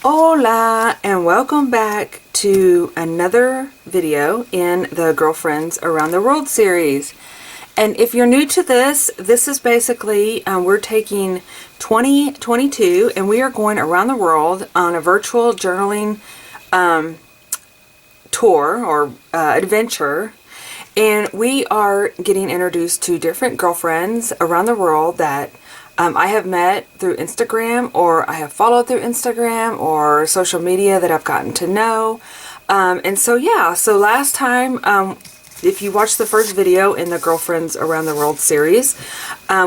Hola and welcome back to another video in the Girlfriends Around the World series. And if you're new to this, this is basically, we're taking 2022 and we are going around the world on a virtual journaling tour or adventure. And we are getting introduced to different girlfriends around the world that I have met through Instagram, or I have followed through Instagram or social media that I've gotten to know. And so yeah, so last time, if you watched the first video in the Girlfriends Around the World series,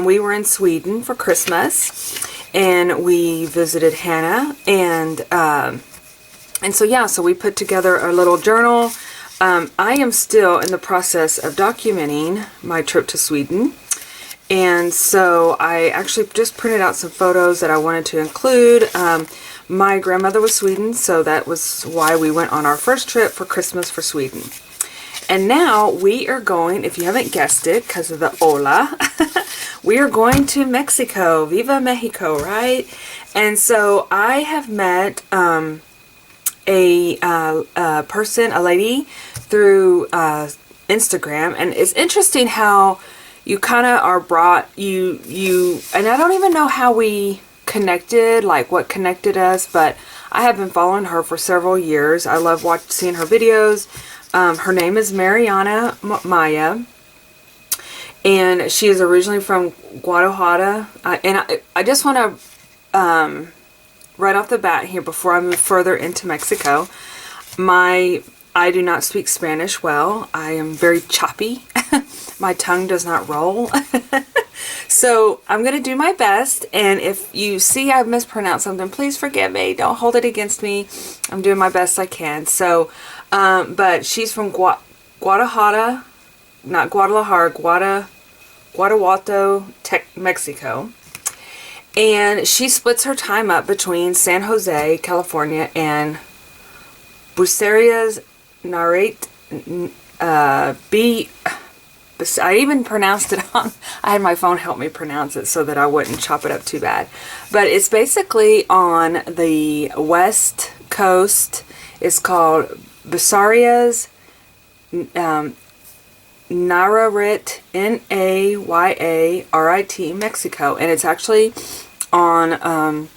we were in Sweden for Christmas and we visited Hannah, and so yeah, so we put together a little journal. I am still in the process of documenting my trip to Sweden. And so I actually just printed out some photos that I wanted to include. My grandmother was Sweden, so that was why we went on our first trip for Christmas for Sweden. And now we are going, if you haven't guessed it, because of the hola, we are going to Mexico. Viva Mexico, right? And so I have met a person, a lady, through Instagram. And it's interesting how you kind of are brought, and I don't even know how we connected, like what connected us, but I have been following her for several years. I love seeing her videos. Her name is Mariana Maya, and she is originally from Guadalajara. And I just want to, right off the bat here, before I move further into Mexico, I do not speak Spanish well. I am very choppy. My tongue does not roll. So I'm going to do my best. And if you see I've mispronounced something, please forgive me. Don't hold it against me. I'm doing my best I can. So, but she's from Guadalajara, not Guadalajara, Guanajuato, Mexico. And she splits her time up between San Jose, California, and Bucerias, Nayarit, I even pronounced it on, I had my phone help me pronounce it so that I wouldn't chop it up too bad. But it's basically on the west coast. It's called Bucerias, Nayarit, Nayarit, Mexico. And it's actually on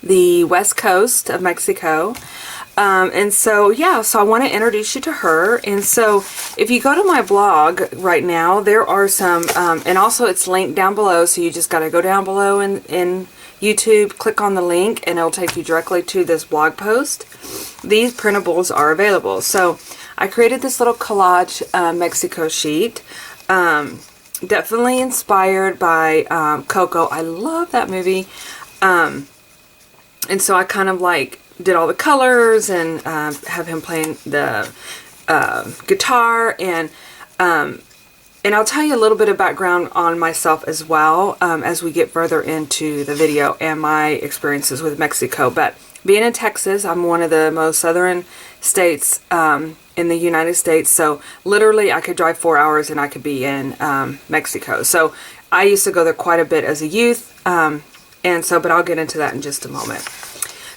the west coast of Mexico. And so, yeah, so I want to introduce you to her. And so if you go to my blog right now, there are some, and also it's linked down below. So you just got to go down below in YouTube, click on the link, and it'll take you directly to this blog post. These printables are available. So I created this little collage Mexico sheet. Definitely inspired by Coco. I love that movie. And so I kind of like did all the colors and have him playing the guitar, and I'll tell you a little bit of background on myself as well as we get further into the video and my experiences with Mexico. But being in Texas, I'm one of the most southern states in the United States, so literally I could drive 4 hours and I could be in Mexico. So I used to go there quite a bit as a youth, and so, but I'll get into that in just a moment.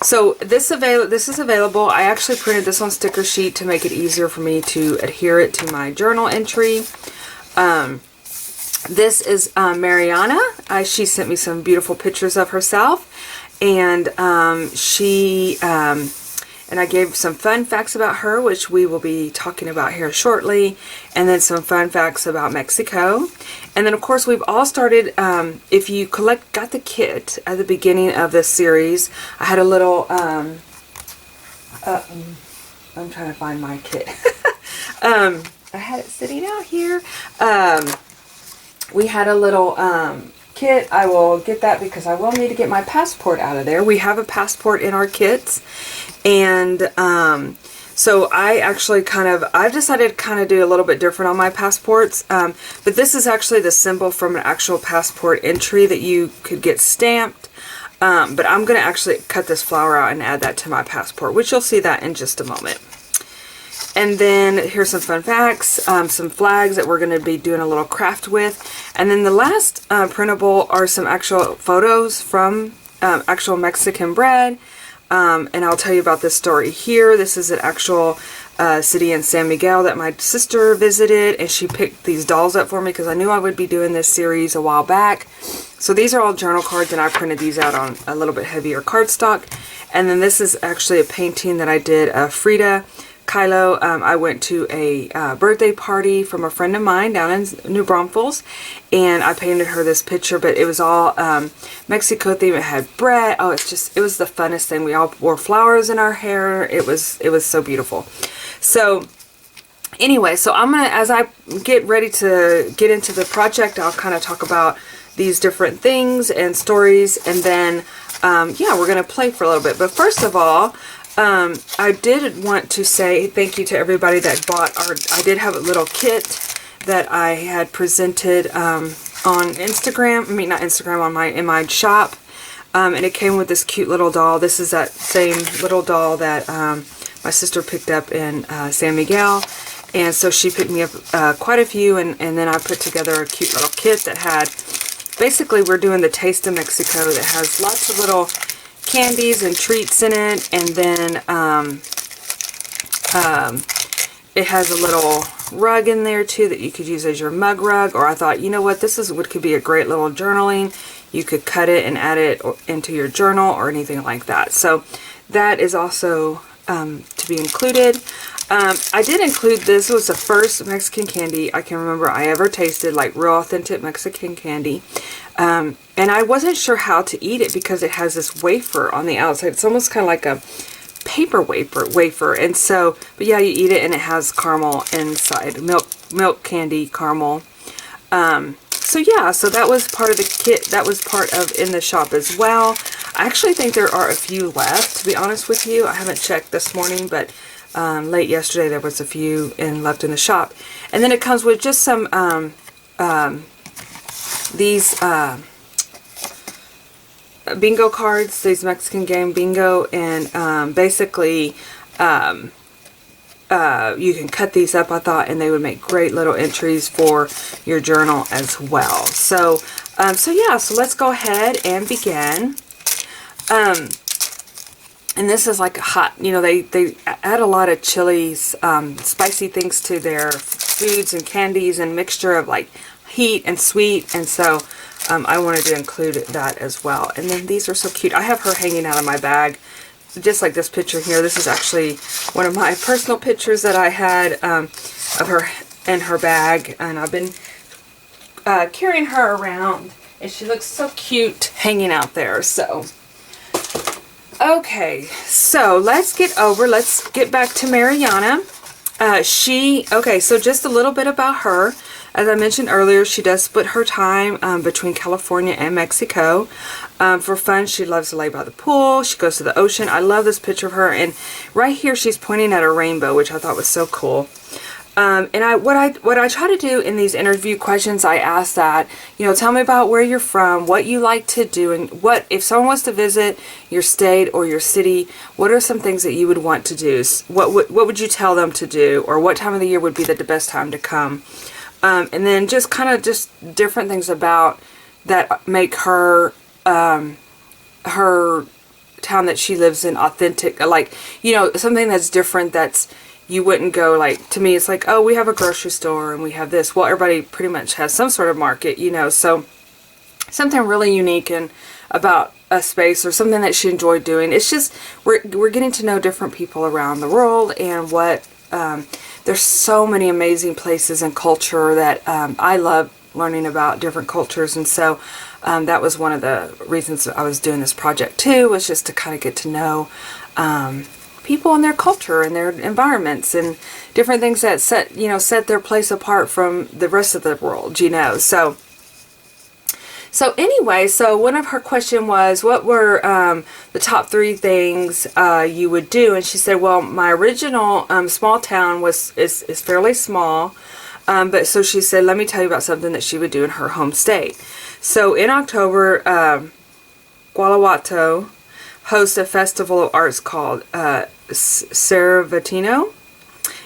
So this is available. I actually printed this on sticker sheet to make it easier for me to adhere it to my journal entry. This is Mariana. She sent me some beautiful pictures of herself, and and I gave some fun facts about her, which we will be talking about here shortly, and then some fun facts about Mexico. And then, of course, we've all started, if you got the kit at the beginning of this series, I had a little, I'm trying to find my kit. I had it sitting out here. We had a little kit. I will get that because I will need to get my passport out of there. We have a passport in our kits. And so I actually I've decided to kind of do a little bit different on my passports. But this is actually the symbol from an actual passport entry that you could get stamped. But I'm going to actually cut this flower out and add that to my passport, which you'll see that in just a moment. And then here's some fun facts, some flags that we're going to be doing a little craft with. And then the last printable are some actual photos from actual Mexican bread. And I'll tell you about this story here. This is an actual city in San Miguel that my sister visited, and she picked these dolls up for me because I knew I would be doing this series a while back. So these are all journal cards, and I printed these out on a little bit heavier cardstock. And then this is actually a painting that I did of Frida Kahlo. I went to a birthday party from a friend of mine down in New Braunfels, and I painted her this picture, but it was all Mexico theme. It had bread. Oh, it was the funnest thing. We all wore flowers in our hair. It was so beautiful. So anyway, so I'm gonna, as I get ready to get into the project, I'll kind of talk about these different things and stories, and then yeah, we're gonna play for a little bit. But first of all, I did want to say thank you to everybody that bought I did have a little kit that I had presented on Instagram. I mean, not Instagram, in my shop. And it came with this cute little doll. This is that same little doll that my sister picked up in San Miguel. And so she picked me up quite a few, and then I put together a cute little kit that had, basically we're doing the Taste of Mexico, that has lots of little candies and treats in it, and then it has a little rug in there too that you could use as your mug rug. Or I thought, you know what, this is what could be a great little journaling. You could cut it and add it into your journal or anything like that. So that is also to be included. I did include, this was the first Mexican candy I can remember I ever tasted, like real authentic Mexican candy. And I wasn't sure how to eat it because it has this wafer on the outside. It's almost kind of like a paper wafer. And so, but yeah, you eat it and it has caramel inside, milk candy caramel. So yeah, so that was part of the kit. That was part of in the shop as well. I actually think there are a few left, to be honest with you. I haven't checked this morning, but late yesterday there was a few left in the shop. And then it comes with just some these bingo cards, these Mexican game bingo, and basically you can cut these up, I thought, and they would make great little entries for your journal as well. So so yeah, so let's go ahead and begin. And this is like hot, you know, they add a lot of chilies, spicy things to their foods and candies, and mixture of like heat and sweet, and so I wanted to include that as well. And then these are so cute. I have her hanging out of my bag, just like this picture here. This is actually one of my personal pictures that I had of her in her bag, and I've been carrying her around, and she looks so cute hanging out there. So okay, so let's get back to Mariana. Okay, so just a little bit about her. As I mentioned earlier, she does split her time between California and Mexico. For fun, she loves to lay by the pool. She goes to the ocean. I love this picture of her, and right here she's pointing at a rainbow, which I thought was so cool. And what I try to do in these interview questions, I ask that, you know, tell me about where you're from, what you like to do, and what, if someone wants to visit your state or your city, what are some things that you would want to do? What would you tell them to do, or what time of the year would be the best time to come? And then just kind of just different things about that make her her town that she lives in authentic, like, you know, something that's different, that's, you wouldn't go, like, to me it's like, oh, we have a grocery store and we have this. Well, everybody pretty much has some sort of market, you know, so something really unique and about a space, or something that she enjoyed doing. It's just, we're getting to know different people around the world, and what there's so many amazing places and culture that I love learning about different cultures. And so that was one of the reasons I was doing this project too, was just to kind of get to know people and their culture and their environments and different things that set their place apart from the rest of the world, you know. So anyway, so one of her question was, what were the top 3 things you would do? And she said, well, my original small town is fairly small, but so she said, let me tell you about something that she would do in her home state. So in October, Guanajuato hosts a festival of arts called Cervatino.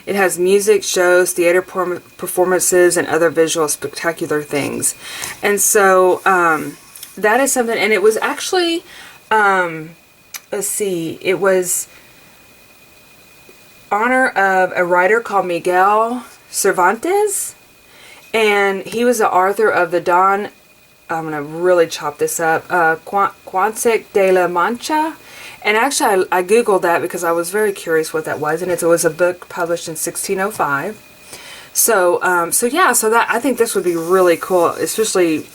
It has music, shows, theater performances, and other visual spectacular things. And so that is something, and it was actually let's see, it was honor of a writer called Miguel Cervantes, and he was the author of the Don, I'm going to really chop this up, Quansic de la Mancha. And actually, I Googled that because I was very curious what that was, and it was a book published in 1605. So that, I think this would be really cool, especially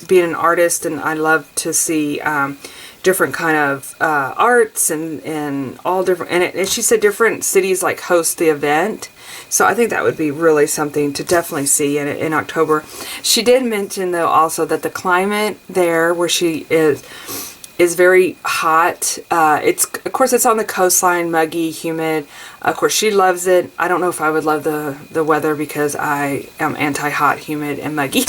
being an artist, and I love to see different kind of arts and all different, and she said different cities like host the event. So I think that would be really something to definitely see in October. She did mention though also that the climate there where she is very hot. Of course it's on the coastline, muggy, humid. Of course she loves it. I don't know if I would love the weather because I am anti-hot, humid, and muggy.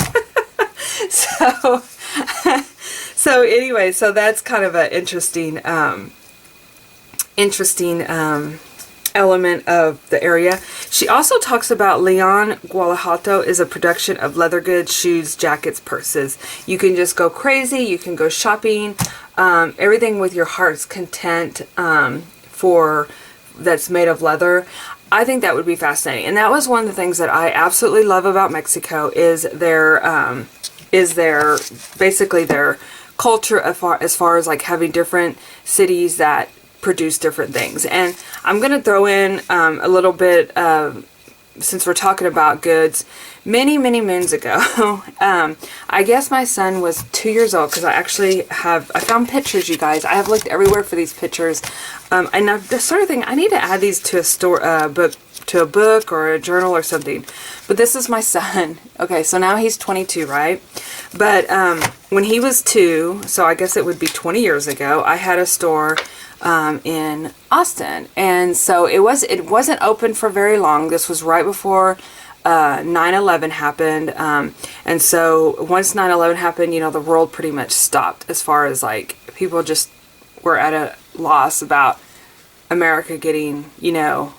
So anyway, so that's kind of an interesting element of the area. She also talks about Leon, Guanajuato is a production of leather goods, shoes, jackets, purses. You can just go crazy. You can go shopping. Everything with your heart's content that's made of leather. I think that would be fascinating. And that was one of the things that I absolutely love about Mexico is their basically their culture as far as like having different cities that produce different things. And I'm going to throw in a little bit since we're talking about goods. Many moons ago, I guess my son was 2 years old because I found pictures, you guys. I have looked everywhere for these pictures. And the sort of thing, I need to add these to a book or a journal or something. But this is my son. Okay, so now he's 22, right? But when he was 2, so I guess it would be 20 years ago, I had a store in Austin, and so it wasn't open for very long. This was right before 9/11 happened, and so once 9/11 happened, the world pretty much stopped as far as like people just were at a loss about America getting,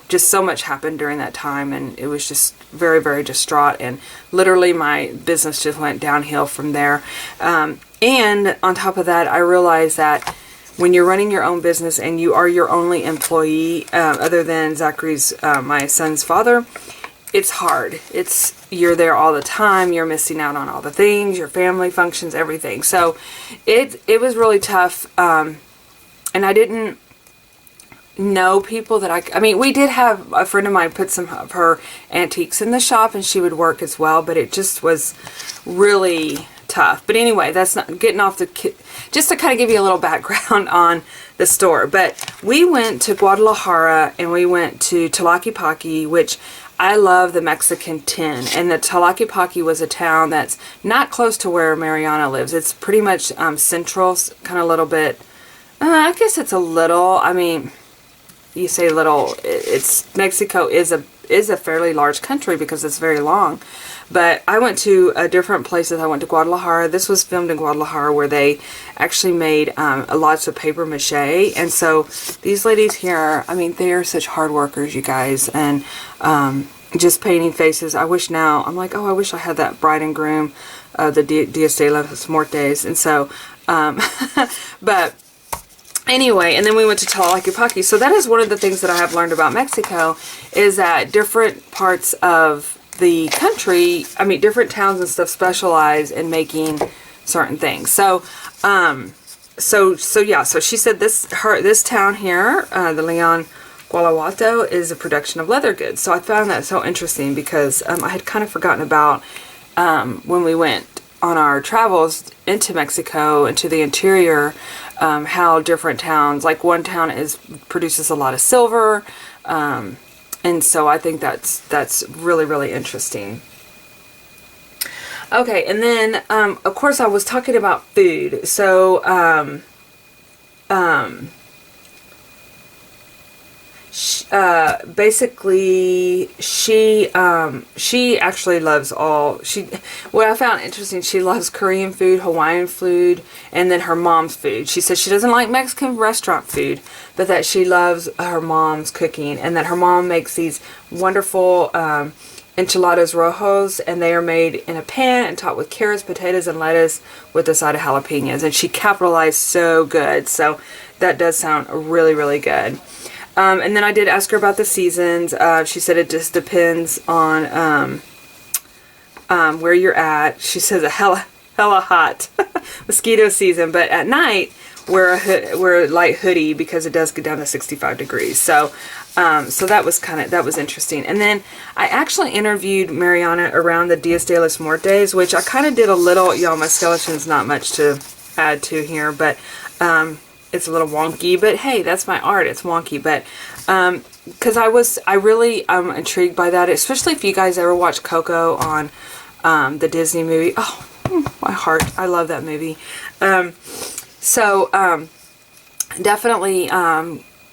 just so much happened during that time, and it was just very, very distraught, and literally my business just went downhill from there. And on top of that, I realized that when you're running your own business and you are your only employee, other than Zachary's, my son's father, it's hard. You're there all the time. You're missing out on all the things, your family functions, everything. So it was really tough. And I didn't know people that I mean, we did have a friend of mine put some of her antiques in the shop and she would work as well, but it just was really tough. But anyway, that's not getting off just to kind of give you a little background on the store. But we went to Guadalajara and we went to Tlaquepaque, which I love the Mexican tin. And the Tlaquepaque was a town that's not close to where Mariana lives. It's pretty much central, kind of a little bit, I guess it's a little, I mean, you say little, Mexico is a fairly large country because it's very long. But I went to different places. I went to Guadalajara. This was filmed in Guadalajara where they actually made lots of paper mache. And so these ladies here, I mean, they are such hard workers, you guys. And just painting faces. I wish now, I'm like, oh, I wish I had that bride and groom, the Dias de los Muertes. And so, but anyway, and then we went to Tlaquepaque. So that is one of the things that I have learned about Mexico is that different parts of the country, I mean, different towns and stuff specialize in making certain things. So, so she said this town here, the Leon, Guanajuato, is a production of leather goods. So I found that so interesting because I had kind of forgotten about when we went on our travels into Mexico, into the interior, how different towns, like one town produces a lot of silver, and so I think that's really, really interesting. Okay, and then of course I was talking about food. So basically she actually loves what I found interesting, she loves Korean food, Hawaiian food, and then her mom's food. She says she doesn't like Mexican restaurant food, but that she loves her mom's cooking, and that her mom makes these wonderful enchiladas rojos, and they are made in a pan and topped with carrots, potatoes, and lettuce with a side of jalapenos. And she capitalized so good. So that does sound really, really good. And then I did ask her about the seasons. She said it just depends on where you're at. She says a hella hot mosquito season, but at night wear a light hoodie because it does get down to 65 degrees. So that was interesting. And then I actually interviewed Mariana around the Dias de los Muertos, which I kind of did a little, y'all, my skeleton's not much to add to here, but it's a little wonky, but hey, that's my art. It's wonky, but because I really intrigued by that, especially if you guys ever watch Coco on the Disney movie. Oh, my heart. I love that movie. Definitely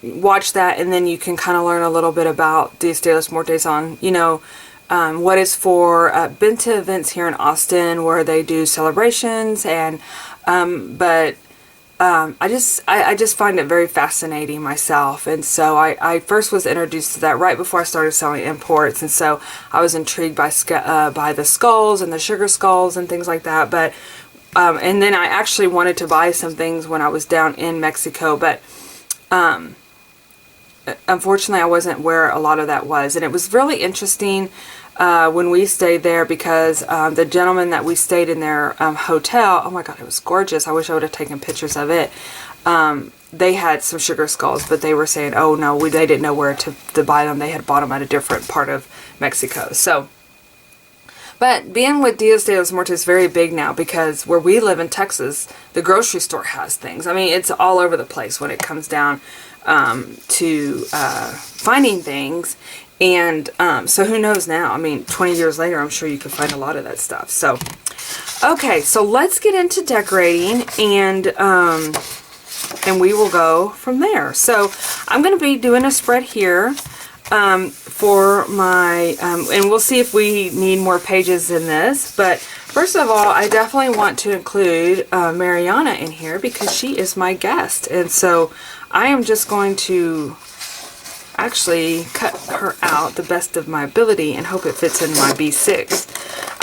watch that, and then you can kind of learn a little bit about Dias de los Muertos on, what it's for. Been to events here in Austin where they do celebrations, and I just find it very fascinating myself, and so I first was introduced to that right before I started selling imports, and so I was intrigued by the skulls and the sugar skulls and things like that. But and then I actually wanted to buy some things when I was down in Mexico, but unfortunately I wasn't where a lot of that was, and it was really interesting when we stayed there because the gentleman that we stayed in their hotel, oh my god, it was gorgeous. I wish I would have taken pictures of it. They had some sugar skulls, but they were saying, oh no, they didn't know where to buy them. They had bought them at a different part of Mexico. So, but being with Dias de los Muertos is very big now because where we live in Texas, the grocery store has things. I mean, it's all over the place when it comes down to finding things. And so who knows now? I mean, 20 years later, I'm sure you can find a lot of that stuff. So, okay, so let's get into decorating, and we will go from there. So I'm going to be doing a spread here for my, and we'll see if we need more pages in this. But first of all, I definitely want to include Mariana in here because she is my guest. And so I am just going to actually cut her out the best of my ability and hope it fits in my B6.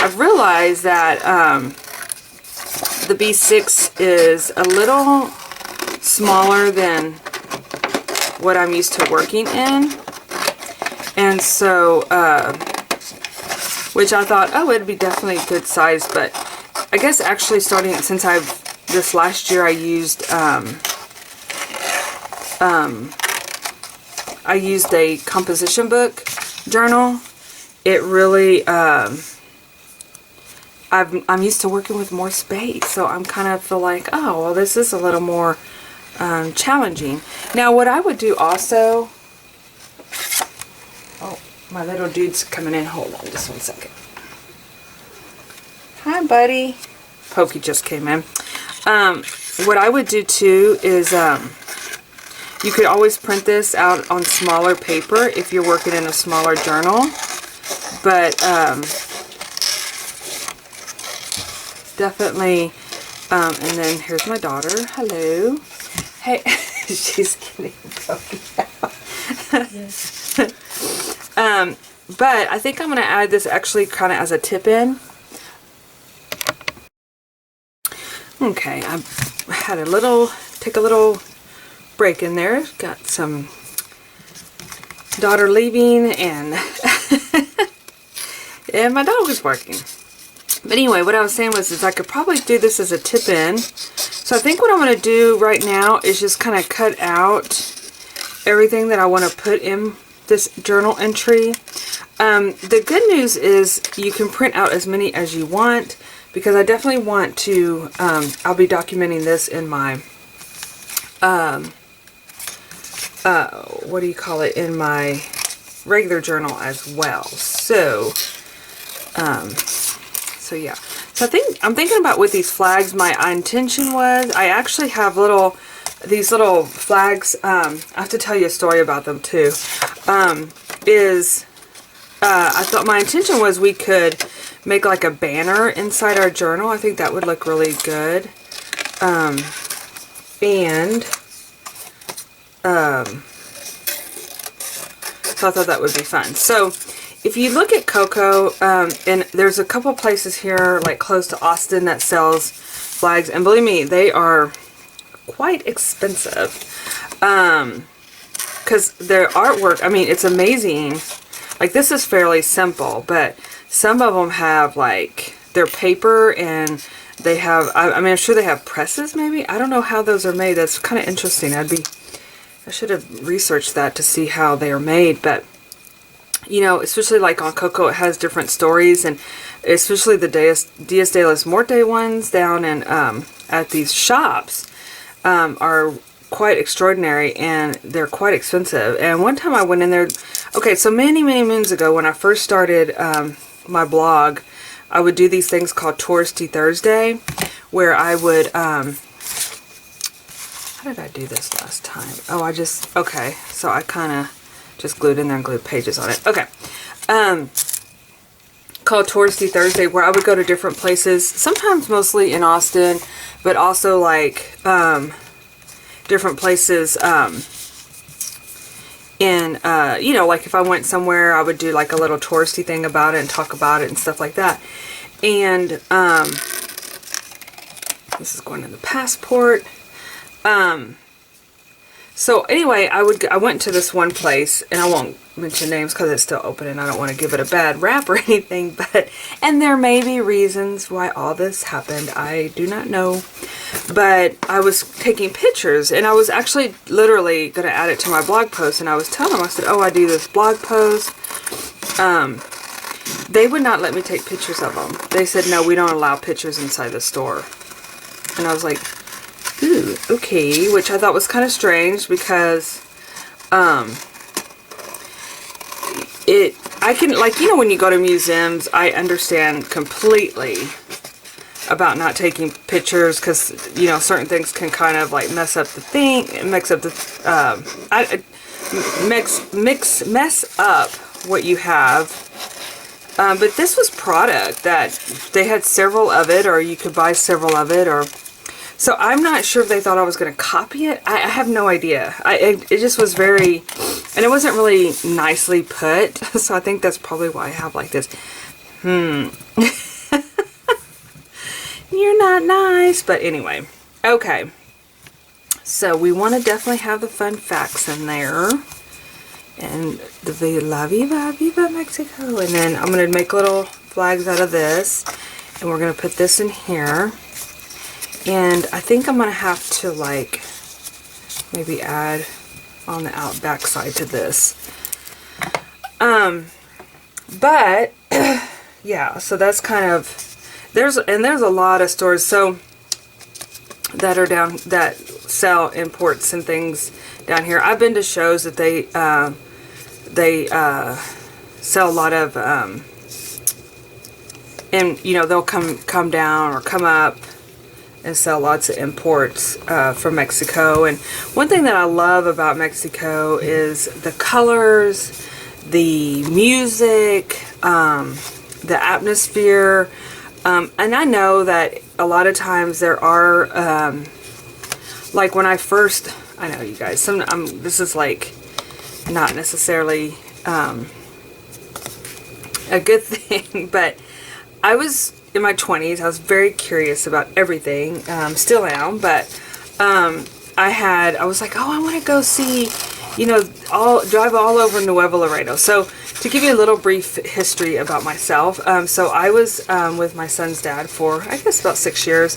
I've realized that the B6 is a little smaller than what I'm used to working in, and so which I thought, oh, it'd be definitely a good size, but I guess actually starting since this last year I used a composition book journal. It really, I'm used to working with more space, so I'm kind of feel like, oh, well, this is a little more challenging. Now, what I would do also, oh, my little dude's coming in. Hold on just 1 second. Hi, buddy. Pokey just came in. What I would do too is, you could always print this out on smaller paper if you're working in a smaller journal, but definitely, and then here's my daughter. Hello. Hey, she's getting pokey out. But I think I'm going to add this actually kind of as a tip-in. Okay, I had take a little break in there. Got some daughter leaving, and and my dog is barking. But anyway, what I was saying was I could probably do this as a tip-in. So I think what I'm going to do right now is just kind of cut out everything that I want to put in this journal entry. The good news is you can print out as many as you want, because I definitely want to, I'll be documenting this in my what do you call it, in my regular journal as well. So yeah. So I'm thinking about with these flags, my intention was, I actually have these little flags, I have to tell you a story about them too, I thought my intention was we could make like a banner inside our journal. I think that would look really good. So I thought that would be fun. So if you look at cocoa, and there's a couple places here, like close to Austin, that sells flags, and believe me, they are quite expensive. Because their artwork, I mean, it's amazing. Like, this is fairly simple, but some of them have, like, their paper, and they have, I mean, I'm sure they have presses, maybe? I don't know how those are made. That's kind of interesting. I should have researched that to see how they are made, but, you know, especially, like, on cocoa, it has different stories, and especially the Dias de los Muertos ones down in, at these shops, are quite extraordinary, and they're quite expensive. And one time I went in there, okay, so many moons ago when I first started my blog, I would do these things called Touristy Thursday, where I would, how did I do this last time? Oh, okay, so I kind of just glued in there and glued pages on it. Okay, called Touristy Thursday, where I would go to different places, sometimes mostly in Austin, but also like, different places, you know, like if I went somewhere, I would do like a little touristy thing about it and talk about it and stuff like that. And, this is going in the passport. So anyway, I went to this one place, and I won't mention names because it's still open and I don't want to give it a bad rap or anything, and there may be reasons why all this happened. I do not know. But I was taking pictures, and I was actually literally going to add it to my blog post, and I was telling them, I said, oh, I do this blog post. They would not let me take pictures of them. They said, no, we don't allow pictures inside the store. And I was like, ooh, okay, which I thought was kind of strange because, I can, like, you know, when you go to museums, I understand completely about not taking pictures because, you know, certain things can kind of like mess up the thing, mess up what you have. But this was product that they had several of it, or you could buy several of it, or so I'm not sure if they thought I was going to copy it. I have no idea. It just was very, and it wasn't really nicely put. So I think that's probably why I have like this. You're not nice. But anyway. Okay. So we want to definitely have the fun facts in there. And the La Viva, Viva Mexico. And then I'm going to make little flags out of this. And we're going to put this in here. And I think I'm going to have to, like, maybe add on the back side to this. But, yeah, so that's kind of, there's a lot of stores, so, that are down, that sell imports and things down here. I've been to shows that they sell a lot of, and, you know, they'll come down or come up and sell lots of imports from Mexico. And one thing that I love about Mexico is the colors, the music, the atmosphere. And I know that a lot of times there are, like when I first, I know you guys, this is like not necessarily a good thing, but I was in my 20s, I was very curious about everything, still am, but I was like, oh, I want to go see, you know, drive all over Nuevo Laredo. So to give you a little brief history about myself, so I was with my son's dad for, I guess, about 6 years,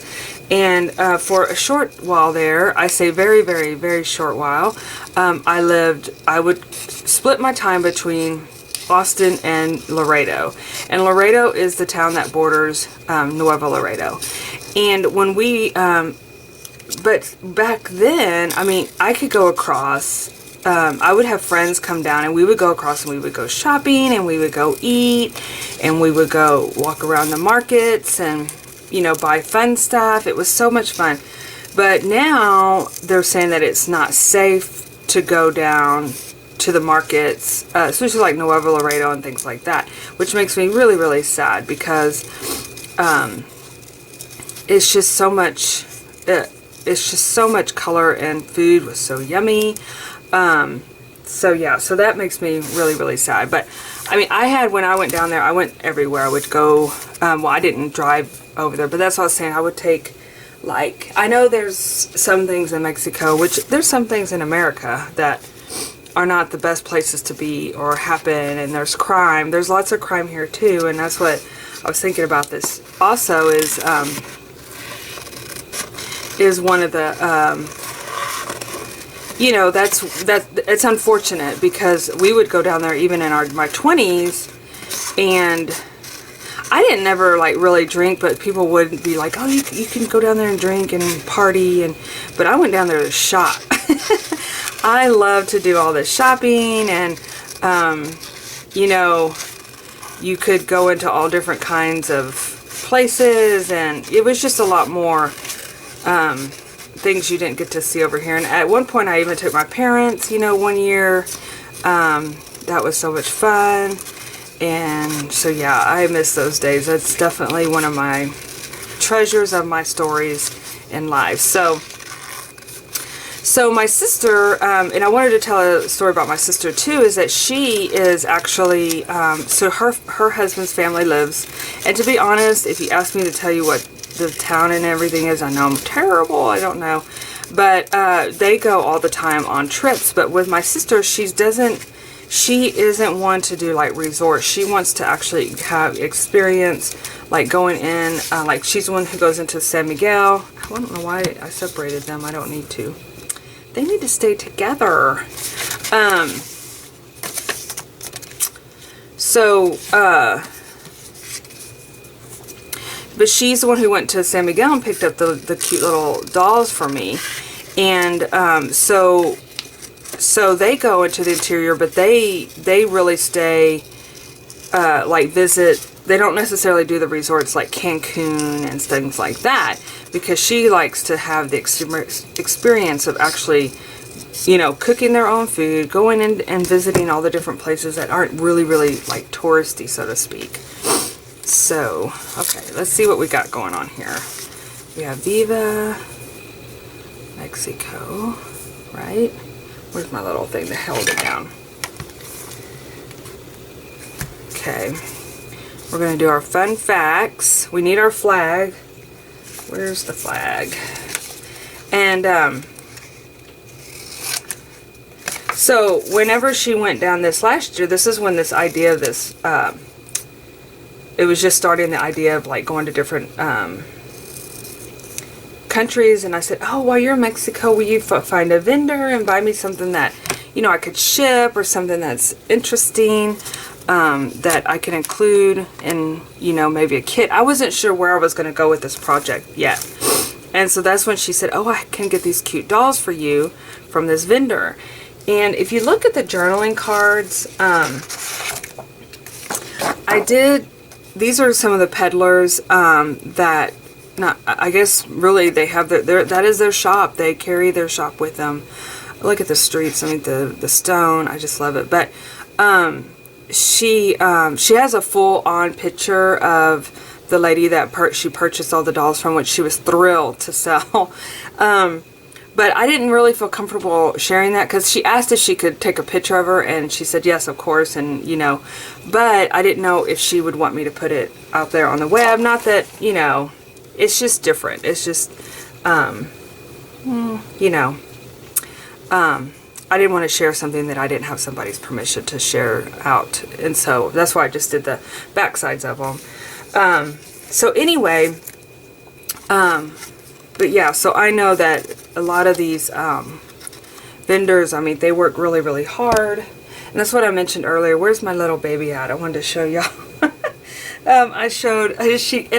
and for a short while there, I say very, very, very short while, I would split my time between Austin and Laredo. And Laredo is the town that borders Nuevo Laredo. And when we, but back then, I mean, I could go across, I would have friends come down and we would go across and we would go shopping and we would go eat and we would go walk around the markets and, you know, buy fun stuff. It was so much fun. But now they're saying that it's not safe to go down to the markets, especially like Nuevo Laredo and things like that, which makes me really, really sad because it's just so much color, and food was so yummy. So yeah, so that makes me really, really sad. But I mean, when I went down there, I went everywhere. I would go, well, I didn't drive over there, but that's what I was saying. I would take, like, I know there's some things in Mexico, which there's some things in America that are not the best places to be or happen, and there's crime. There's lots of crime here too, and that's what I was thinking about this also is one of the, you know, it's unfortunate because we would go down there even in my 20s, and I didn't never like really drink, but people would be like, oh, you can go down there and drink and party, but I went down there to shop. I love to do all this shopping, and you know, you could go into all different kinds of places, and it was just a lot more things you didn't get to see over here. And at one point I even took my parents, you know, one year. That was so much fun. And so yeah, I miss those days. That's definitely one of my treasures of my stories in life. So my sister, and I wanted to tell a story about my sister too, is that she is actually, so her husband's family lives, and to be honest, if you ask me to tell you what the town and everything is, I know I'm terrible, I don't know, but they go all the time on trips. But with my sister, she isn't one to do like resorts. She wants to actually have experience, like going in, like she's the one who goes into San Miguel. I don't know why I separated them. I don't need to. They need to stay together. But she's the one who went to San Miguel and picked up the cute little dolls for me. And so they go into the interior, but they really stay, like visit. They don't necessarily do the resorts like Cancun and things like that, because she likes to have the experience of actually, you know, cooking their own food, going in and visiting all the different places that aren't really, really like touristy, so to speak. So, okay, let's see what we got going on here. We have Viva Mexico, right? Where's my little thing that held it down? Okay, we're going to do our fun facts. We need our flag. Where's the flag? And, so whenever she went down this last year, this is when this idea of this, it was just starting the idea of like going to different countries. And I said, oh, while you're in Mexico, will you find a vendor and buy me something that, you know, I could ship, or something that's interesting, that I can include in, you know, maybe a kit. I wasn't sure where I was going to go with this project yet. And so that's when she said, oh, I can get these cute dolls for you from this vendor. And if you look at the journaling cards, these are some of the peddlers that, I guess really they have that is their shop. They carry their shop with them. Look at the streets. I mean, the stone. I just love it. But she has a full-on picture of the lady that she purchased all the dolls from, which she was thrilled to sell. But I didn't really feel comfortable sharing that, because she asked if she could take a picture of her, and she said yes, of course, and you know, but I didn't know if she would want me to put it out there on the web. Not that, you know, it's just different. It's just, you know, I didn't want to share something that I didn't have somebody's permission to share out, and so that's why I just did the back sides of them. So anyway, but yeah, so I know that a lot of these vendors, I mean, they work really, really hard. And that's what I mentioned earlier. Where's my little baby at? I wanted to show y'all. And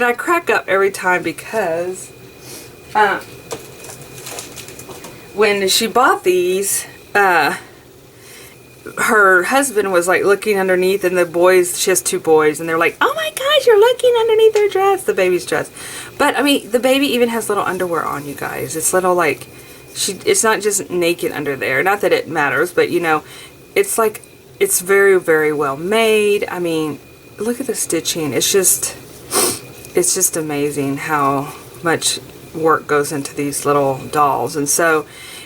I crack up every time, because when she bought these, her husband was like looking underneath, and the boys, she has two boys, and they're like, oh my gosh, you're looking underneath their dress, the baby's dress. But I mean, the baby even has little underwear on, you guys. It's little, like, it's not just naked under there. Not that it matters, but you know, it's like, it's very, very well made. I mean, look at the stitching. It's just amazing how much work goes into these little dolls. And so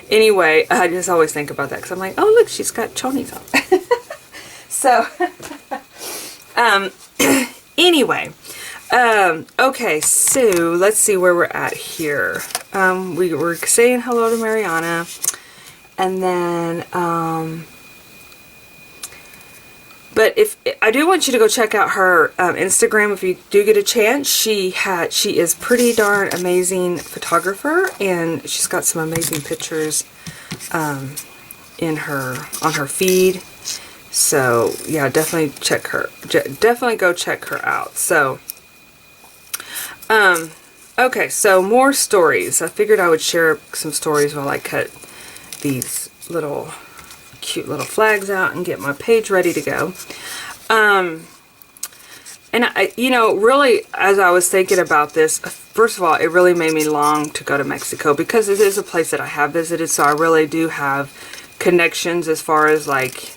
Anyway, I just always think about that because I'm like, oh look, she's got chonies on. So, anyway, okay, so let's see where we're at here. We were saying hello to Mariana, and then, but if I do want you to go check out her Instagram if you do get a chance. She is pretty darn amazing photographer, and she's got some amazing pictures on her feed. So yeah, definitely check her. Definitely go check her out. So, okay, so more stories. I figured I would share some stories while I cut these little cute little flags out and get my page ready to go. And I, you know, really, as I was thinking about this, first of all, it really made me long to go to Mexico because it is a place that I have visited. So I really do have connections as far as like,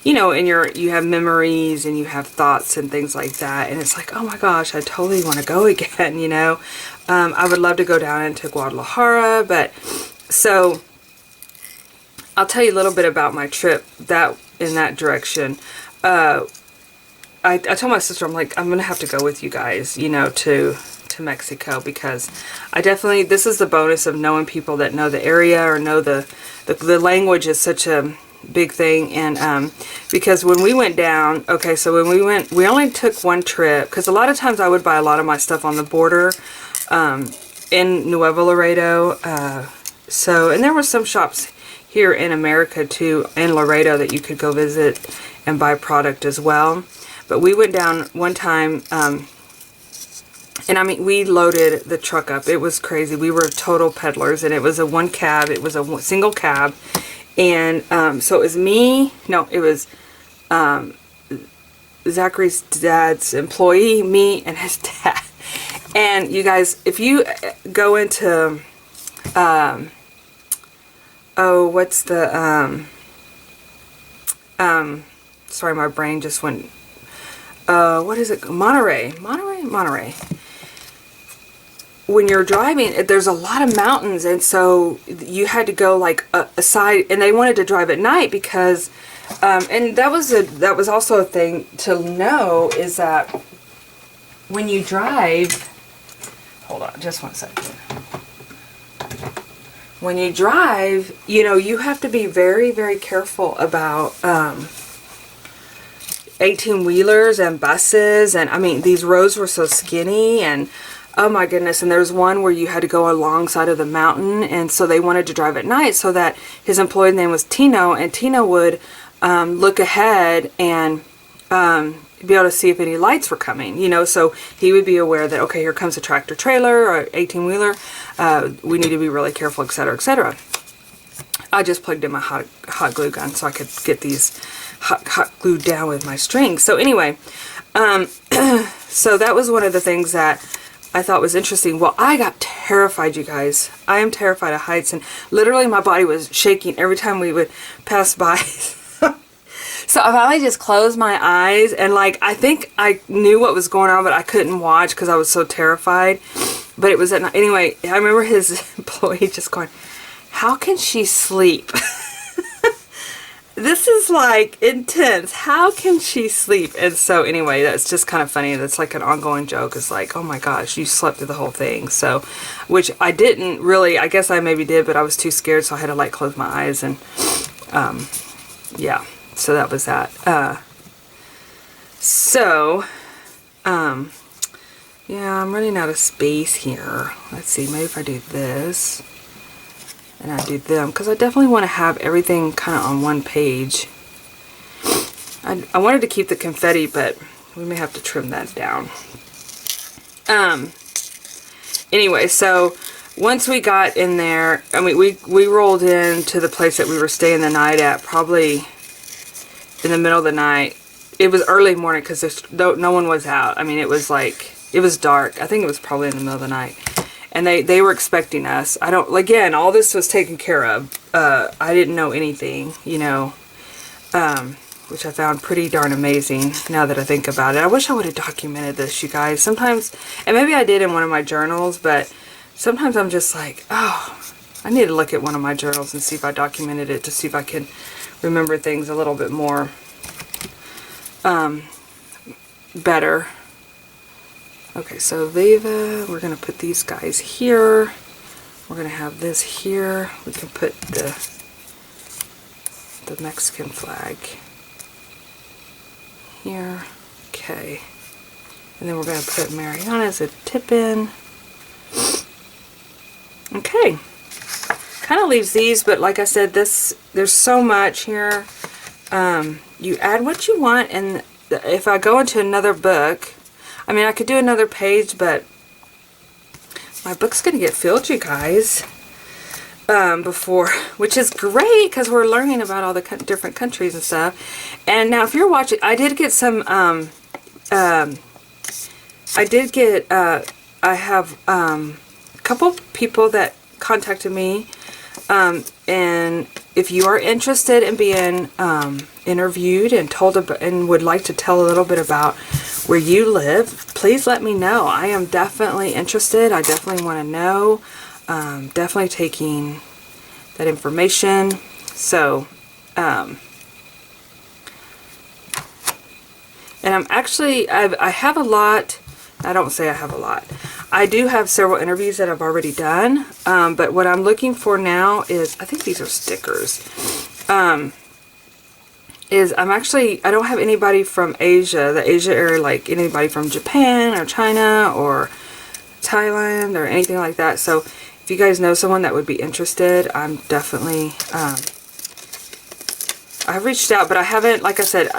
you know, you have memories and you have thoughts and things like that. And it's like, oh my gosh, I totally want to go again, you know. I would love to go down into Guadalajara, but so I'll tell you a little bit about my trip in that direction. I told my sister, I'm like, I'm going to have to go with you guys, you know, to Mexico, because I definitely, this is the bonus of knowing people that know the area or know the language is such a big thing. And because when we went down, okay, so when we went, we only took one trip, because a lot of times I would buy a lot of my stuff on the border in Nuevo Laredo. So, and there were some shops here in America too, in Laredo, that you could go visit and buy product as well. But we went down one time, and I mean, we loaded the truck up. It was crazy. We were total peddlers, and it was a one cab. It was a single cab. And so it was me, no, it was Zachary's dad's employee, me, and his dad. And you guys, if you go into, oh, what's the, sorry, my brain just went, what is it? Monterey. When you're driving, there's a lot of mountains, and so you had to go like aside, and they wanted to drive at night because, and that was also a thing to know, is that when you drive, hold on just one second. When you drive, you know, you have to be very, very careful about 18-wheelers and buses, and I mean, these roads were so skinny, and oh my goodness. And there's one where you had to go alongside of the mountain, and so they wanted to drive at night, so that his employee name was Tino, and Tino would look ahead and be able to see if any lights were coming, you know, so he would be aware that, okay, here comes a tractor trailer or 18-wheeler, we need to be really careful, etc., etc. I just plugged in my hot glue gun so I could get these hot glued down with my string. So anyway, so that was one of the things that I thought was interesting. Well, I got terrified, you guys. I am terrified of heights, and literally my body was shaking every time we would pass by. So I finally just closed my eyes, and like, I think I knew what was going on, but I couldn't watch because I was so terrified. But it was at night. Anyway, I remember his employee just going, how can she sleep? This is like intense. How can she sleep? And so anyway, that's just kind of funny. That's like an ongoing joke. It's like, oh my gosh, you slept through the whole thing. So, which I didn't really, I guess I maybe did, but I was too scared. So I had to like close my eyes, and yeah, so that was that. Yeah, I'm running out of space here. Let's see, maybe if I do this and I do them, because I definitely want to have everything kind of on one page. I wanted to keep the confetti, but we may have to trim that down. Anyway, so once we got in there, I mean, we rolled into the place that we were staying the night at, probably in the middle of the night. It was early morning because no one was out. I mean, it was like, it was dark. I think it was probably in the middle of the night. And they were expecting us. Again, all this was taken care of. I didn't know anything, you know, which I found pretty darn amazing now that I think about it. I wish I would have documented this, you guys. Sometimes, and maybe I did in one of my journals, but sometimes I'm just like, oh, I need to look at one of my journals and see if I documented it to see if I can remember things a little bit more better. Okay, so Viva, we're going to put these guys here. We're going to have this here. We can put the Mexican flag here. Okay. And then we're going to put Mariana as a tip in. Okay. Kind of leaves these, but like I said, there's so much here. You add what you want, and if I go into another book, I mean, I could do another page, but my book's going to get filled, you guys, before, which is great because we're learning about all the different countries and stuff. And now if you're watching, I did get some, I have a couple people that contacted me, and if you are interested in being interviewed and told about, and would like to tell a little bit about where you live, please let me know. I am definitely interested. I definitely want to know. Definitely taking that information. So, and I'm actually, I have a lot. I don't say I have a lot. I do have several interviews that I've already done, but what I'm looking for now is, I think these are stickers, is I don't have anybody from Asia, the Asia area, like anybody from Japan or China or Thailand or anything like that. So if you guys know someone that would be interested, I'm definitely, I've reached out, but I haven't, like I said,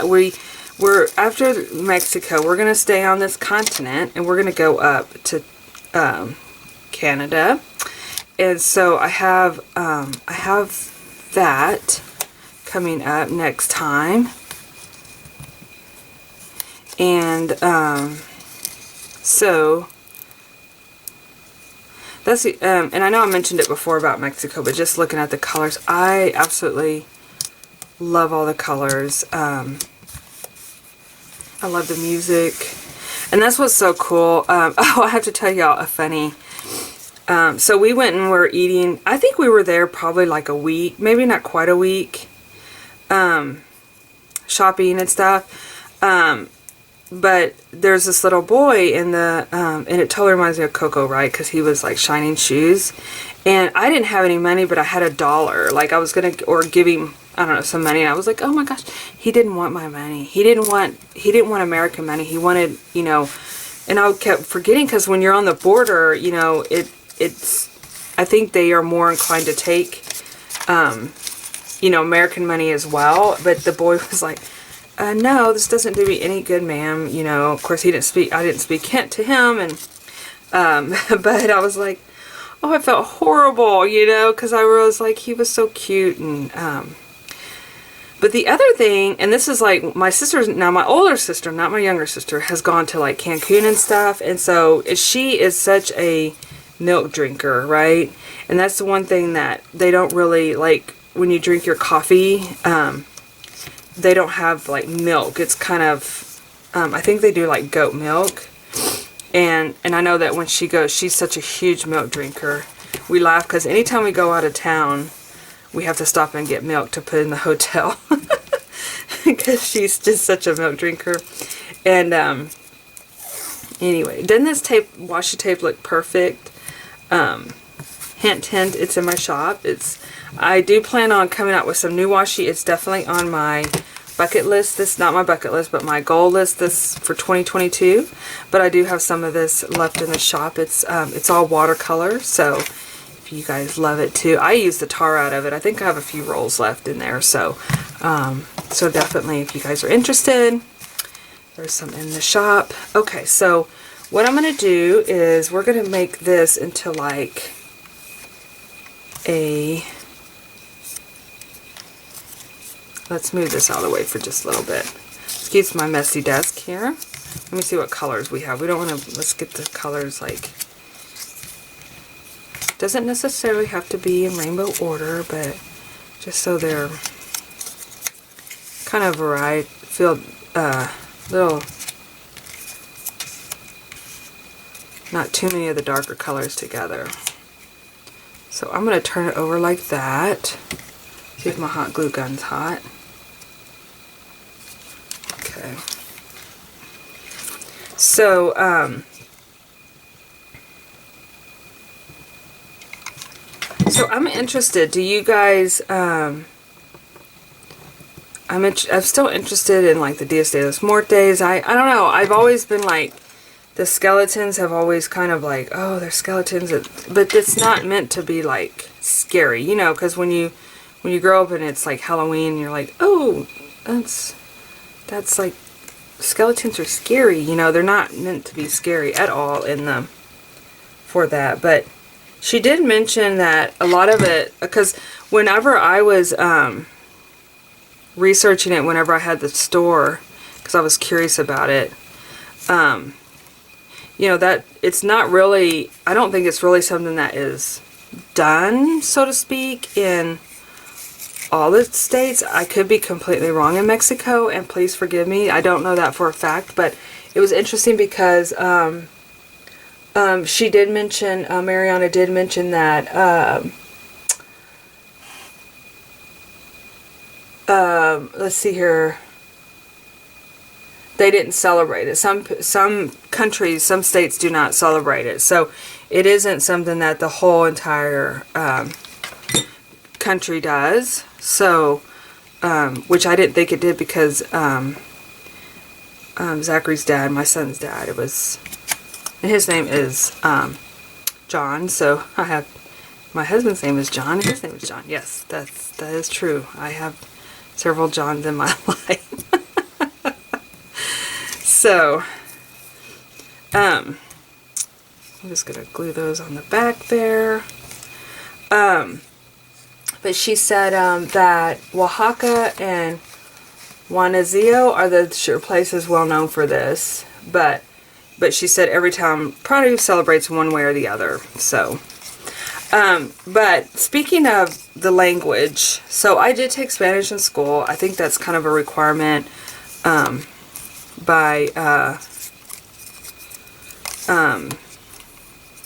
we're after Mexico, we're going to stay on this continent, and we're going to go up to Canada. And so I have that coming up next time. And so that's the, and I know I mentioned it before about Mexico, but just looking at the colors, I absolutely love all the colors. I love the music, and that's what's so cool. Oh, I have to tell y'all a funny. So we went and were eating. I think we were there probably like a week, maybe not quite a week. Shopping and stuff. But there's this little boy in the, and it totally reminds me of Coco, right? Because he was like shining shoes, and I didn't have any money, but I had $1. Like I was gonna, or give him, I don't know, some money. And I was like, oh my gosh, he didn't want my money. He didn't want American money. He wanted, you know, and I kept forgetting, because when you're on the border, you know, it's, I think they are more inclined to take, you know, American money as well. But the boy was like, no, this doesn't do me any good, ma'am. You know, of course I didn't speak Kent to him, and, but I was like, oh, I felt horrible, you know, because I was like, he was so cute. And, but the other thing, and this is like, my sister's, now my older sister, not my younger sister, has gone to like Cancun and stuff, and so she is such a milk drinker, right? And that's the one thing that they don't really, like, when you drink your coffee, they don't have like milk. It's kind of, I think they do like goat milk. And I know that when she goes, she's such a huge milk drinker. We laugh because anytime we go out of town, we have to stop and get milk to put in the hotel. Because she's just such a milk drinker. And anyway, doesn't this washi tape look perfect? Hint, hint, it's in my shop. I do plan on coming out with some new washi. It's definitely on my bucket list. This is not my bucket list, but my goal list this for 2022. But I do have some of this left in the shop. It's all watercolor, so if you guys love it too. I use the tar out of it. I think I have a few rolls left in there, so so definitely if you guys are interested, there's some in the shop. Okay, so what I'm going to do is we're going to make this into like a, let's move this out of the way for just a little bit. Excuse my messy desk here. Let me see what colors we have. We don't want to, let's get the colors like, doesn't necessarily have to be in rainbow order, but just so they're kind of varied, feel little, not too many of the darker colors together. So I'm going to turn it over like that. See if my hot glue gun's hot. Okay. So, so I'm interested. Do you guys, I'm still interested in like the Dias de los Muertos. I don't know. I've always been like, the skeletons have always kind of like, oh, they're skeletons, but it's not meant to be like scary, you know, because when you grow up and it's like Halloween, you're like, oh, that's like, skeletons are scary, you know, they're not meant to be scary at all in them for that. But she did mention that a lot of it, because whenever I was researching it, whenever I had the store, because I was curious about it, you know, that it's not really, I don't think it's really something that is done, so to speak, in all the states. I could be completely wrong in Mexico, and please forgive me. I don't know that for a fact, but it was interesting because she did mention, Mariana did mention that, let's see here, they didn't celebrate it. Some countries, some states do not celebrate it. So it isn't something that the whole entire country does. So, which I didn't think it did because Zachary's dad, my son's dad, and his name is John. So I have, my husband's name is John, and his name is John. Yes, that is true. I have several Johns in my life. So, I'm just going to glue those on the back there. But she said that Oaxaca and Guanajuato are the places well known for this. But she said every town probably celebrates one way or the other. So, but speaking of the language, so I did take Spanish in school. I think that's kind of a requirement by,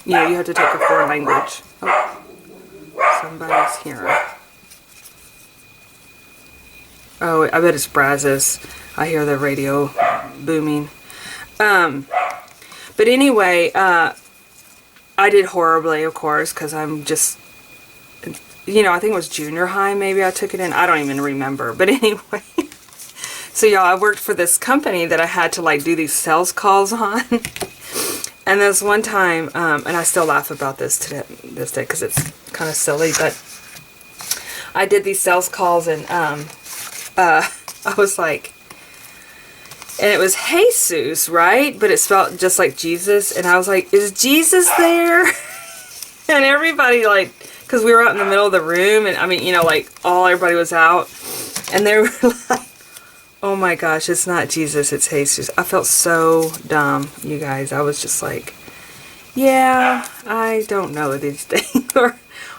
you know, you have to take a foreign language. Oh, somebody's here. Oh, I bet it's Brazos. I hear the radio booming. But anyway, I did horribly, of course, because I'm just, you know, I think it was junior high maybe I took it in. I don't even remember. But anyway. So y'all, I worked for this company that I had to like do these sales calls on. And this one time, and I still laugh about this day because it's kind of silly, but I did these sales calls and I was like, and it was Jesus, right? But it spelled just like Jesus. And I was like, is Jesus there? And everybody like, because we were out in the middle of the room and I mean, you know, like everybody was out and they were like, oh my gosh, it's not Jesus, it's Jesus. I felt so dumb, you guys. I was just like, yeah, I don't know these things.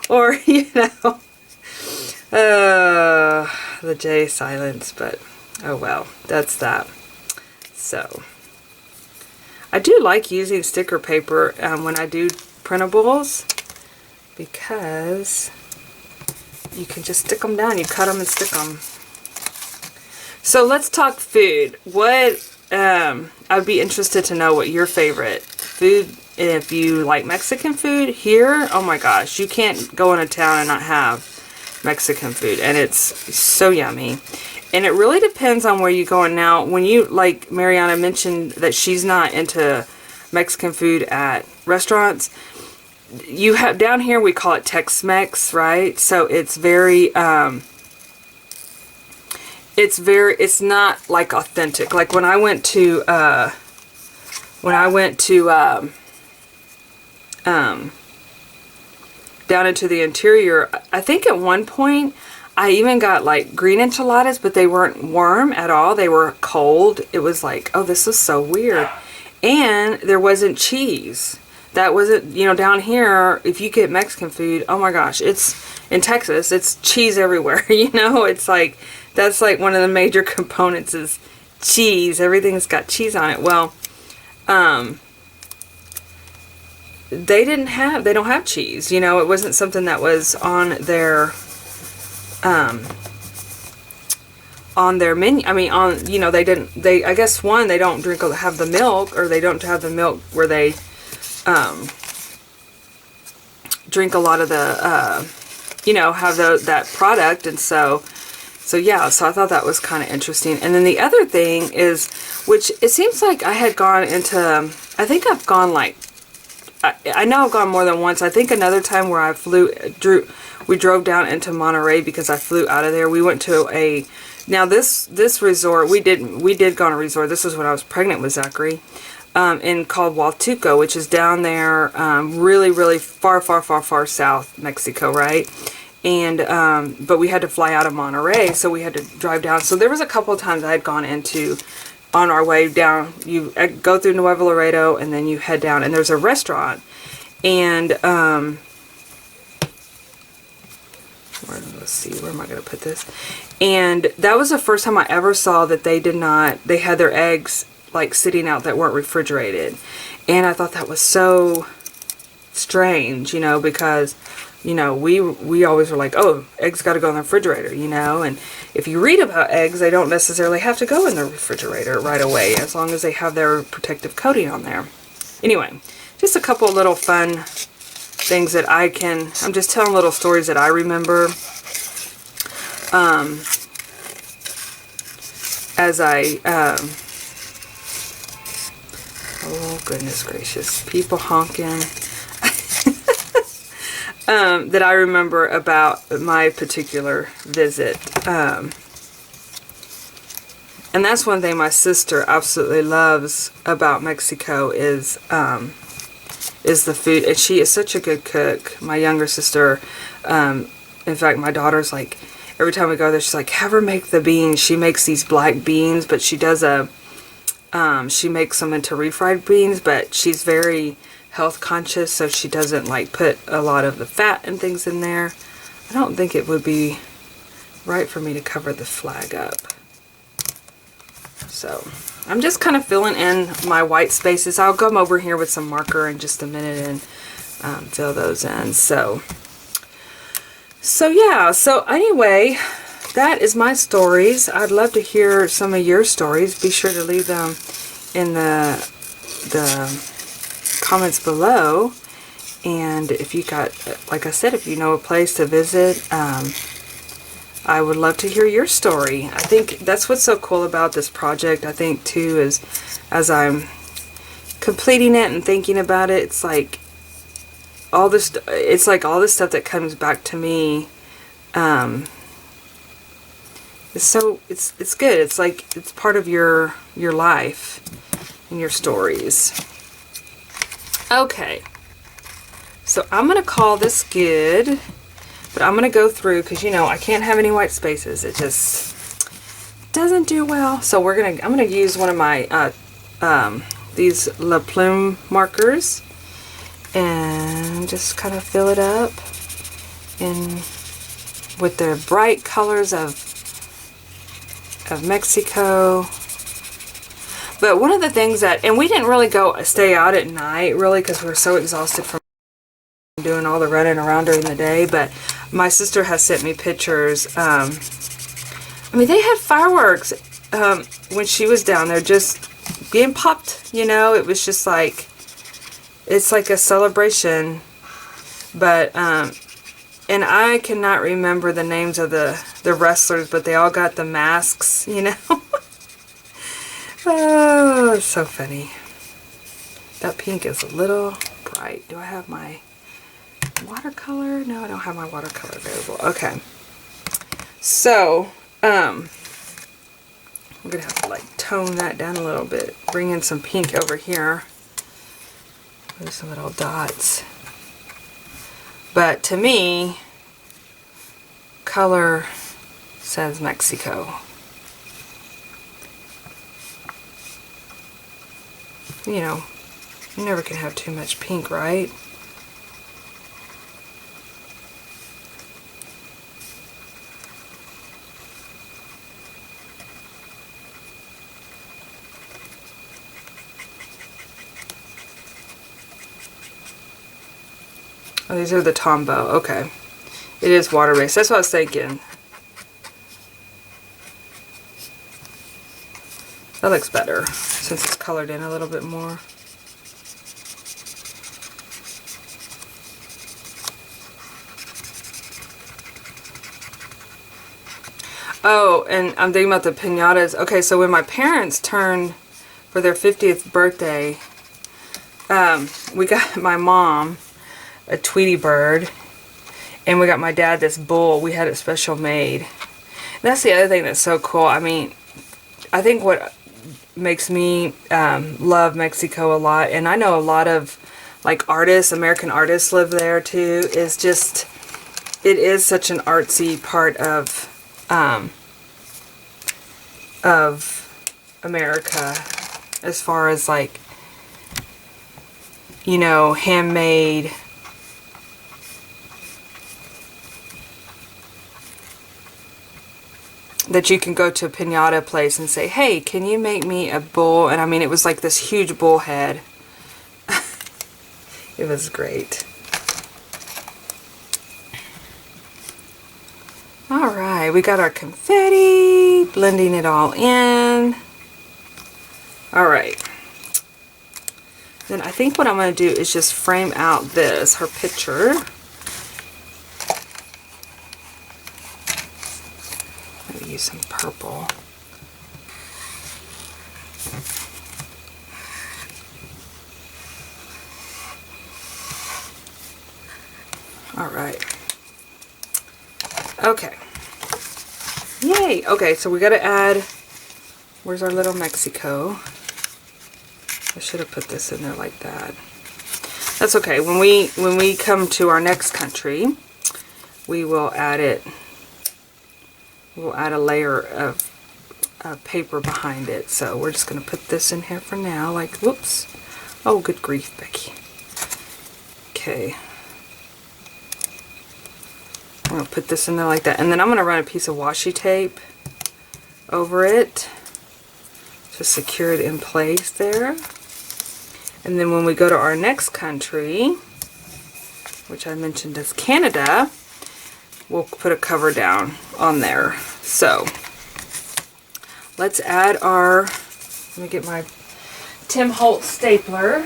or you know, the J silence, but oh well, that's that. So, I do like using sticker paper when I do printables because you can just stick them down. You cut them and stick them. So let's talk food. What, I'd be interested to know what your favorite food, if you like Mexican food here, oh my gosh, you can't go in a town and not have Mexican food, and it's so yummy. And it really depends on where you're going. Now, when you, like Mariana mentioned that she's not into Mexican food at restaurants, you have, down here we call it Tex-Mex, right? So it's very, it's not like authentic. Like when I went to down into the interior, I think at one point I even got like green enchiladas, but they weren't warm at all. They were cold. It was like, oh, this is so weird. And there wasn't cheese. That wasn't, you know, down here, if you get Mexican food, oh my gosh, it's in Texas, it's cheese everywhere. You know, it's like, that's like one of the major components is cheese. Everything's got cheese on it. Well, they don't have cheese. You know, it wasn't something that was on their menu. I mean, you know, I guess one, they don't have the milk, or they don't have the milk where they drink a lot of the, you know, have that product. And so yeah, so I thought that was kind of interesting. And then the other thing is, which it seems like I had gone into, I think I've gone like, I know I've gone more than once. I think another time where we drove down into Monterey because I flew out of there. We went to now this resort, we did go on a resort. This was when I was pregnant with Zachary, called Huatuco, which is down there, really, really far south Mexico, right? And, but we had to fly out of Monterey, so we had to drive down. So there was a couple of times I had gone on our way down, you go through Nuevo Laredo, and then you head down, and there's a restaurant, and, let's see, where am I going to put this? And that was the first time I ever saw that they had their eggs, like, sitting out that weren't refrigerated. And I thought that was so strange, you know, because, you know, we always were like, oh, eggs got to go in the refrigerator, you know, and if you read about eggs, they don't necessarily have to go in the refrigerator right away, as long as they have their protective coating on there. Anyway, just a couple of little fun things that I'm just telling little stories that I remember, oh goodness gracious, people honking. That I remember about my particular visit. And that's one thing my sister absolutely loves about Mexico is the food. And she is such a good cook. My younger sister, in fact, my daughter's like, every time we go there, she's like, have her make the beans. She makes these black beans, but she does she makes them into refried beans, but she's very health conscious, so she doesn't like put a lot of the fat and things in there. I don't think it would be right for me to cover the flag up. So I'm just kind of filling in my white spaces. I'll come over here with some marker in just a minute and fill those in. So yeah, so anyway, that is my stories. I'd love to hear some of your stories. Be sure to leave them in the comments below, and if you got, like I said, if you know a place to visit, I would love to hear your story. I think that's what's so cool about this project. I think too is, as I'm completing it and thinking about it, it's like all this stuff that comes back to me, it's good. It's like it's part of your life and your stories. Okay, so I'm going to call this good, but I'm going to go through, because, you know, I can't have any white spaces. It just doesn't do well. So I'm going to use one of my, these La Plume markers, and just kind of fill it up with the bright colors of Mexico. But one of the things and we didn't really stay out at night, really, because we were so exhausted from doing all the running around during the day. But my sister has sent me pictures. I mean, they had fireworks when she was down there, just being popped, you know. It was just like, it's like a celebration. But, and I cannot remember the names of the wrestlers, but they all got the masks, you know. Oh, it's so funny. That pink is a little bright. Do I have my watercolor? No, I don't have my watercolor available. Okay. So, we're going to have to like tone that down a little bit. Bring in some pink over here. There's some little dots. But to me, color says Mexico. You know, you never can have too much pink, right? Oh, these are the Tombow. Okay. It is water-based. That's what I was thinking. That looks better since it's colored in a little bit more. Oh, and I'm thinking about the piñatas. Okay, so when my parents turned for their 50th birthday, we got my mom a Tweety bird, and we got my dad this bull. We had it special made. And that's the other thing that's so cool. I mean, I think what makes me love Mexico a lot, and I know a lot of like artists, American artists live there too, is just, it is such an artsy part of America, as far as like, you know, handmade. That you can go to a piñata place and say, hey, can you make me a bull? And I mean, it was like this huge bull head. It was great. Alright, we got our confetti, blending it all in. Alright. Then I think what I'm going to do is just frame out this, her picture. I'm going to use some purple. Alright. Okay. Yay! Okay, so we gotta add, where's our little Mexico? I should have put this in there like that. That's okay. When we come to our next country, we will add it. We'll add a layer of paper behind it. So we're just gonna put this in here for now. Like, whoops! Oh, good grief, Becky. Okay. I'm going to put this in there like that. And then I'm going to run a piece of washi tape over it to secure it in place there. And then when we go to our next country, which I mentioned as Canada, we'll put a cover down on there. So let's add our, let me get my Tim Holtz stapler.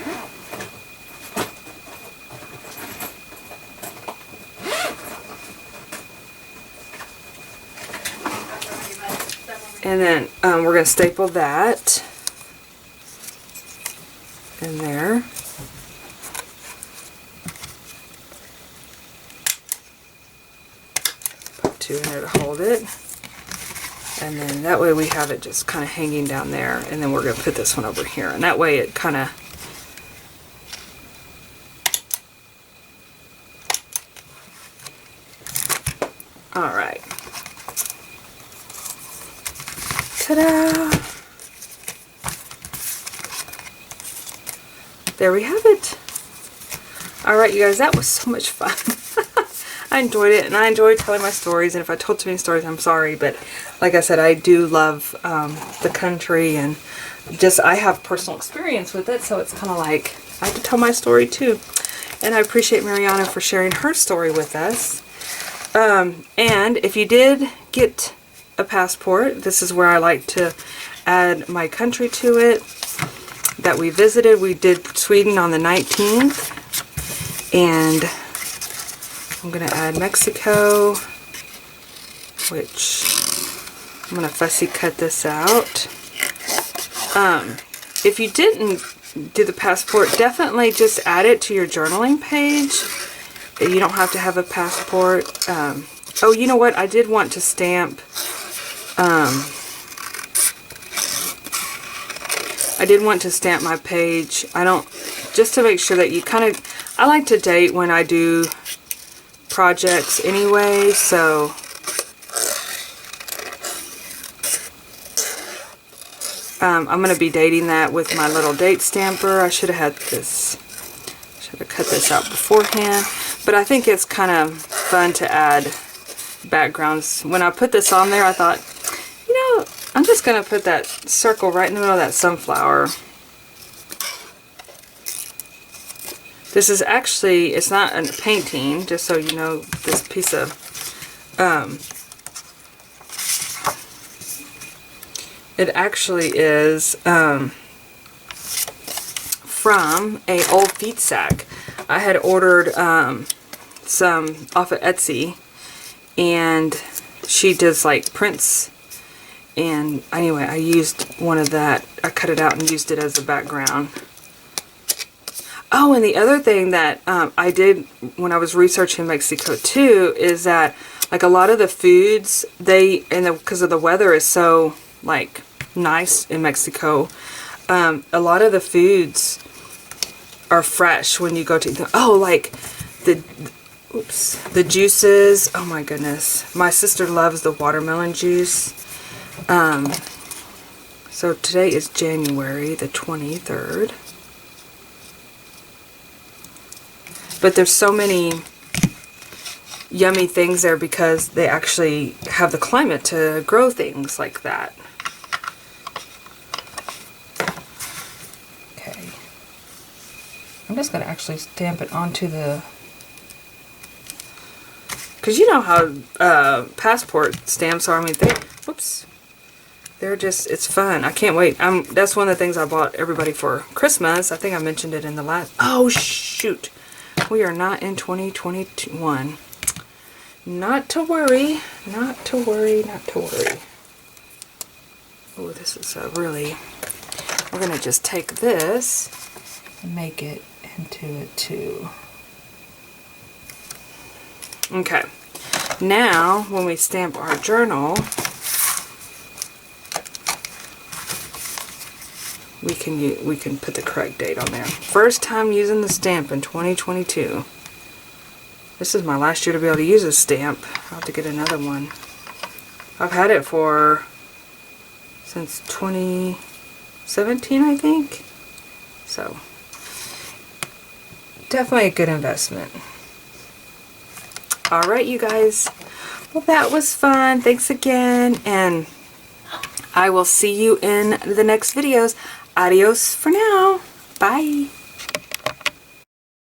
And then we're going to staple that in there. Put two in there to hold it. And then that way we have it just kind of hanging down there. And then we're going to put this one over here. And that way it kind of... Alright. Ta-da! There we have it. Alright, you guys, that was so much fun. I enjoyed it, and I enjoyed telling my stories, and if I told too many stories, I'm sorry, but like I said, I do love the country, and just I have personal experience with it, so it's kind of like I have to tell my story too. And I appreciate Mariana for sharing her story with us. And if you did get a passport, this is where I like to add my country to it that we visited. We did Sweden on the 19th, and I'm going to add Mexico, which I'm going to fussy cut this out. If you didn't do the passport, definitely just add it to your journaling page. You don't have to have a passport. Oh, you know what? I did want to stamp my page. I don't, just to make sure that you kind of, I like to date when I do projects anyway, so I'm going to be dating that with my little date stamper. I should have had this, should have cut this out beforehand, but I think it's kind of fun to add backgrounds. When I put this on there, I thought, you know, I'm just going to put that circle right in the middle of that sunflower. This is actually, it's not a painting, just so you know, this piece of, it actually is from a old feet sack. I had ordered some off of Etsy, and she does like prints, and anyway, I used one of that. I cut it out and used it as a background. Oh, and the other thing that I did when I was researching Mexico too is that like a lot of the foods, because of the weather is so like nice in Mexico, a lot of the foods are fresh when you go to them. Oh, like the juices. Oh my goodness. My sister loves the watermelon juice. So today is January the 23rd. But there's so many yummy things there because they actually have the climate to grow things like that. Okay. I'm just going to actually stamp it onto the... Because you know how passport stamps are. I mean, they're just, it's fun. I can't wait. That's one of the things I bought everybody for Christmas. I think I mentioned it in the last... Oh, shoot. We are not in 2021. Not to worry. Not to worry. Not to worry. Oh, this is a really... We're going to just take this and make it into it too. Okay. Now, when we stamp our journal, we can put the correct date on there. First time using the stamp in 2022. This is my last year to be able to use a stamp. I'll have to get another one. I've had it since 2017, I think. So, definitely a good investment. Alright, you guys. Well, that was fun. Thanks again. And I will see you in the next videos. Adios for now. Bye.